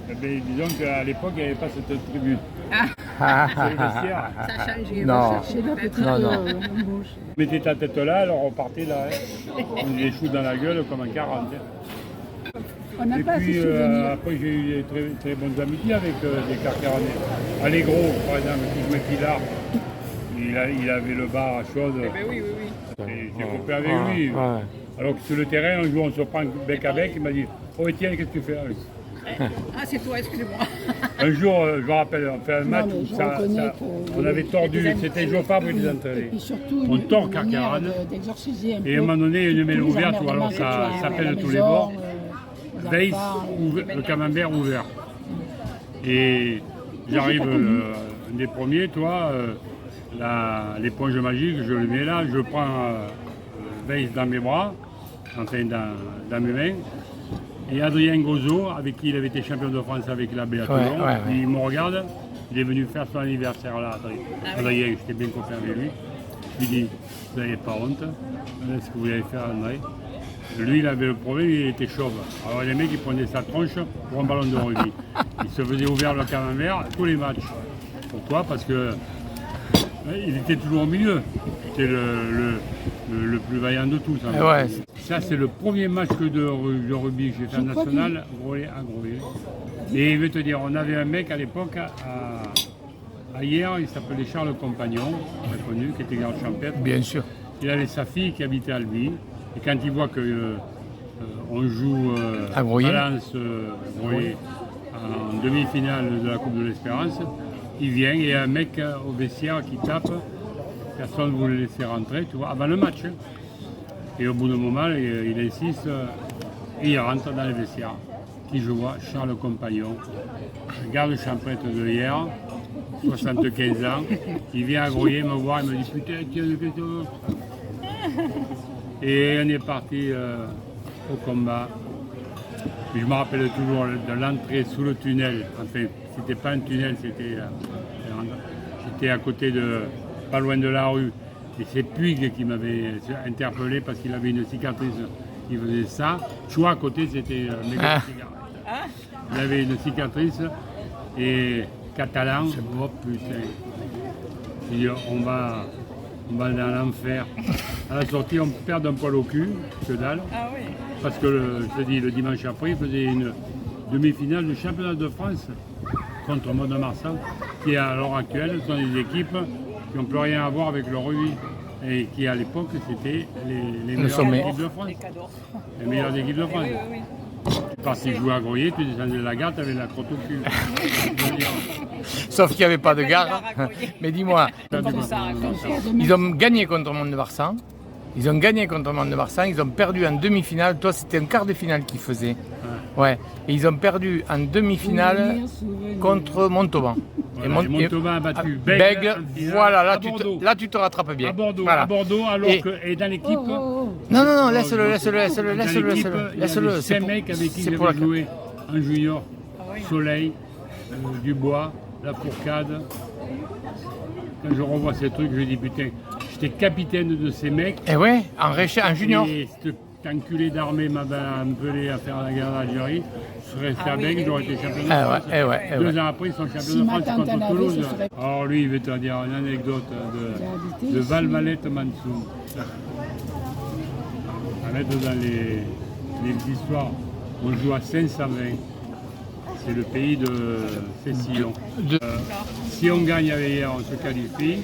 Ben, disons qu'à l'époque, il n'y avait pas cette tribune. Ah, C'est le vestiaire. Ça a changé. Non. Ça a changé, peut-être. Non, non. On mettait ta tête là, alors on partait là. Hein. On faisait des choux dans la gueule comme en 40. Hein. On n'a Et pas puis ces souvenirs. après, j'ai eu des très bonnes amitiés avec des carcaranais. Allégro, par exemple, qui jouait Pilar. Il avait le bar à chaude. Eh ben oui, oui, oui. Et j'ai coupé avec lui. Ouais. Alors que sur le terrain, un jour, on se prend bec à bec. Il m'a dit: Oh Étienne, qu'est-ce que tu fais? Ah, c'est toi, excusez-moi. Un jour, je me rappelle, on fait un match mais où je reconnais que on avait tordu, c'était Joe Fabre qui les Et entraînait. puis surtout, On tord une manière Carcarane. d'exorciser un peu. Et à un moment donné, il y a une tous mêlée les ouverte, ou alors emmerdements ça que tu as à s'appelle la de tous les maison, bords. aux Veille, enfants, le camembert ouvert. Et j'arrive, un des premiers, toi, l'éponge magique, je le mets là, je prends Veille dans mes bras, enfin dans mes mains. Et Adrien Gozot, avec qui il avait été champion de France avec la B à Toulon, ouais. il me regarde, il est venu faire son anniversaire là, Adrien, j'étais bien copain avec lui. Je lui dis: Vous n'avez pas honte, ce que vous allez faire, André? Lui, il avait le problème, il était chauve. Alors les mecs, ils prenaient sa tronche pour un ballon de rugby. Il se faisait ouvert le camembert tous les matchs. Pourquoi? Parce que il était toujours au milieu. C'était le plus vaillant de tous. Hein. Ouais. Ça, c'est le premier match de rugby que j'ai fait en national, à Grolet. Et je vais te dire, on avait un mec à l'époque, à hier, il s'appelait Charles Compagnon, très connu, qui était garde champêtre. Bien sûr. Il avait sa fille qui habitait à Albi. Et quand il voit que on joue À Groyer. Valence Groyer en demi-finale de la Coupe de l'Espérance, il vient et il y a un mec au vestiaire qui tape. Personne ne voulait le laisser rentrer, tu vois, avant le match. Hein. Et au bout d'un moment, il insiste et il rentre dans le vestiaire. Qui je vois? Charles Compagnon, garde champêtre de hier, 75 ans. Il vient à Groyer me voir, il me dit: Putain, tiens, qu'est-ce que... Et on est parti au combat. Puis je me rappelle toujours de l'entrée sous le tunnel. Enfin, c'était pas un tunnel, j'étais à côté pas loin de la rue. Et c'est Puig qui m'avait interpellé parce qu'il avait une cicatrice. Il faisait ça. Choix à côté, c'était méga cigarette. Il avait une cicatrice et catalan. Oh putain. Il dit: on va dans l'enfer. À la sortie, on perd un poil au cul, que dalle. Ah oui. Parce que, je te dis, le dimanche après, il faisait une demi-finale du championnat de France contre Mont-de-Marsan, qui à l'heure actuelle sont des équipes qui n'ont plus rien à voir avec le rugby. Et qui à l'époque, c'était les meilleures équipes de France. Les meilleures équipes de France. Oui, oui, oui. Tu partais jouer à Groyer, tu descendais de la gare, tu avais la crotte au cul. Sauf qu'il n'y avait pas de gare. Mais dis-moi, Comme ça, ils ont gagné contre Mont-de-Marsan. Ils ont gagné contre Mont-de-Marsan. Ils ont perdu en demi-finale. Toi, c'était un quart de finale qu'ils faisaient. Ouais. Et ils ont perdu en demi-finale contre Montauban. Voilà, et Montauban a battu Bègue. Voilà, Bordeaux. là tu te rattrapes bien. À Bordeaux, Voilà. alors Et- que et dans l'équipe, Non, laisse-le. il y avait 5 mecs avec qui C'est pour la j'avais joué en junior. Soleil, Dubois, La Fourcade. Quand je revois ces trucs, je dis putain, j'étais capitaine de ces mecs. Et ouais, en junior. Et cet enculé d'armée m'avait appelé à faire la guerre d'Algérie. Je serais resté à Bègue, j'aurais été champion de France. Eh ouais. 2 ans après, ils sont champions Si de ma France tante en contre avait, Toulouse. ce serait- Alors lui, il veut te dire une anecdote de Valmalette Mansour. À mettre dans les histoires, on joue à 520. C'est le pays de Cécillon. Si on gagne avec hier, on se qualifie.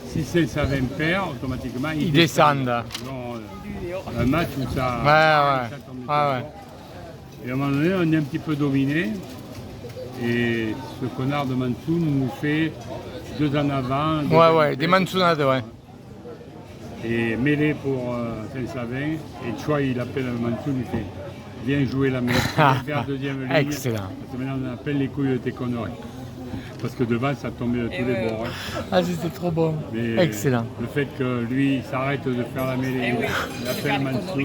Si 520 perd, automatiquement, Ils descendent. Non, un match où ça... Ouais. Et à un moment donné, on est un petit peu dominé. Et ce connard de Mansour nous fait 2 en avant. Ouais, des mansonnades, ouais. Et mêlé pour 520. Et Choi, il appelle Mansour, il fait: viens jouer la mêlée, viens faire deuxième ligne. Excellent. Parce que maintenant, on appelle les couilles de tes conneries. Parce que devant, ça tombait de tous les bords. Hein. Ah, c'était trop bon. Mais Excellent. le fait que lui s'arrête de faire la mêlée, il appelle Mansour.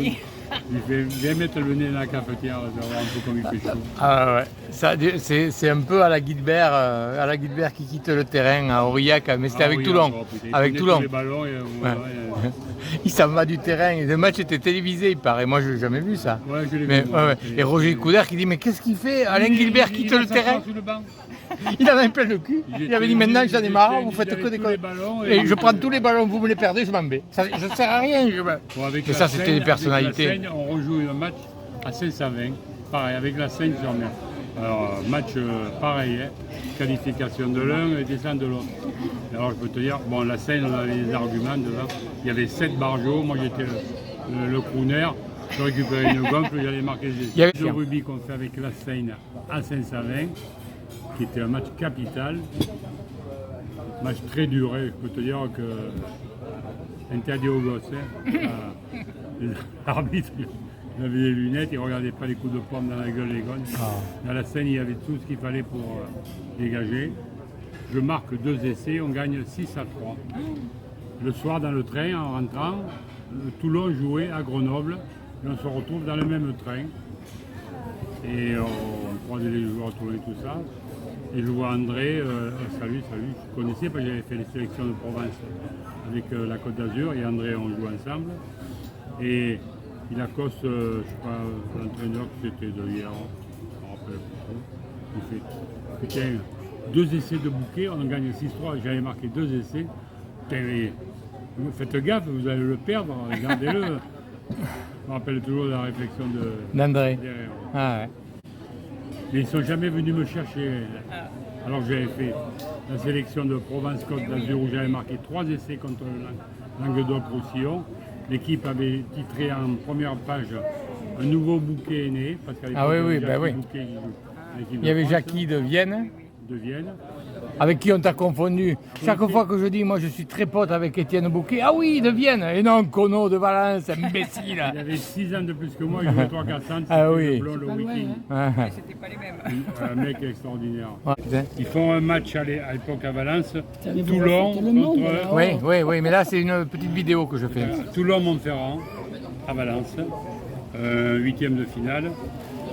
Il fait bien mettre le nez dans la cafetière, de voir un peu comme il fait chaud. Ah ouais, ça, c'est un peu à la Guilbert qui quitte le terrain à Aurillac, mais c'était Ah avec oui, Toulon. encore, putain, il Avec prenait Toulon. tous les ballons et, Il s'en va du terrain. Le match était télévisé, il paraît. Moi, je n'ai jamais vu ça. Ouais, je l'ai Mais, vu, ouais, ouais. ouais. Et Roger Coudert qui dit mais qu'est-ce qu'il fait? Alain Guilbert quitte le terrain. Sous le banc. Il en avait plein le cul. Il avait dit maintenant j'en ai marre, vous faites que des tous les conneries. ballons Et je prends tous les ballons, vous me les perdez, je m'en vais. Ça, je ne sers à rien. Bon, avec Et la ça, c'était Seine, des personnalités. Avec la Seine, on rejoue un match à 520. Pareil, avec la Seine, j'en ai. Alors, match pareil, hein. Qualification de l'un et descente de l'autre. Alors, je peux te dire, bon, la Seine, on avait des arguments dedans. Il y avait 7 barjots, moi j'étais le crooner. Je récupérais une gonfle, j'allais marquer des essais. Le rugby qu'on fait avec la Seine à 520, qui était un match capital. Match très dur, hein. Je peux te dire que interdit aux gosses. Hein. L'arbitre, il avait des lunettes, il ne regardait pas les coups de pomme dans la gueule des gosses. Dans la scène, il y avait tout ce qu'il fallait pour dégager. Je marque 2 essais, on gagne 6-3. Le soir, dans le train, en rentrant, Toulon jouait à Grenoble, et on se retrouve dans le même train. Et on croisait les joueurs Toulon et tout ça. Et je vois André, salut, je connaissais parce que j'avais fait les sélections de Provence avec la Côte d'Azur et André, on joue ensemble. Et il accoste, je ne sais pas, l'entraîneur qui était de hier, je me rappelle plus trop. Il fait, putain, 2 essais de bouquet, on en gagne 6-3, j'avais marqué 2 essais. Putain, mais, faites gaffe, vous allez le perdre, gardez-le. Je me rappelle toujours la réflexion d'André. Ah ouais. Mais ils ne sont jamais venus me chercher. Alors que j'avais fait la sélection de Provence-Côte d'Azur où j'avais marqué 3 essais contre le Languedoc-Roussillon. L'équipe avait titré en première page un nouveau bouquet est né. Parce qu'à Ah oui, oui, ben oui. Il y avait Jackie de Vienne. Avec qui on t'a confondu. Chaque fois que je dis, moi je suis très pote avec Étienne Bouquet, ah oui, de Vienne, et non Cono de Valence, imbécile. Il avait 6 ans de plus que moi, il jouait 3-4 Ah oui. Le blond, le week-end. Ah. C'était pas les mêmes. Un mec extraordinaire. Ouais. Ils font un match à l'époque à Valence, Savez-vous Toulon raconter le monde, contre alors Oui, mais là c'est une petite vidéo que je fais. Toulon-Montferrand à Valence, 8e de finale.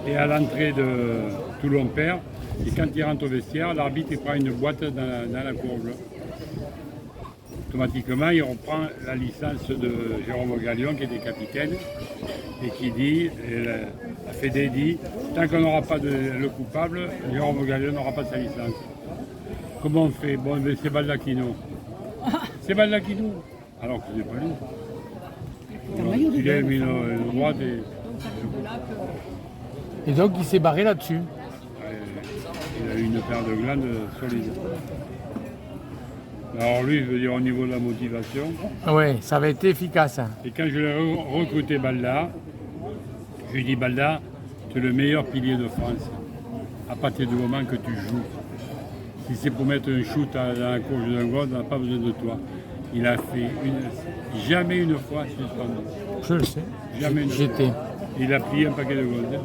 Et à l'entrée de Toulon perd. Et quand il rentre au vestiaire, l'arbitre il prend une boîte dans la courbe. Automatiquement, il reprend la licence de Jérôme Gallion, qui était capitaine, et qui dit, et la Fédé dit, tant qu'on n'aura pas le coupable, Jérôme Gallion n'aura pas sa licence. Comment on fait? Bon, mais c'est Baldacchino. C'est Baldacchino. Alors que ce n'est pas lui. Il a mis une droite Et donc il s'est barré là-dessus. Il a eu une paire de glandes solides. Alors lui, je veux dire au niveau de la motivation. Oui, ça avait été efficace. Et quand je l'ai recruté Balda, je lui ai dit Balda, tu es le meilleur pilier de France. À partir du moment que tu joues. Si c'est pour mettre un shoot dans la courge d'un goal, on n'a pas besoin de toi. Il a fait jamais une fois suspendu. Je le sais. Jamais une fois. J'étais. Il a pris un paquet de goals.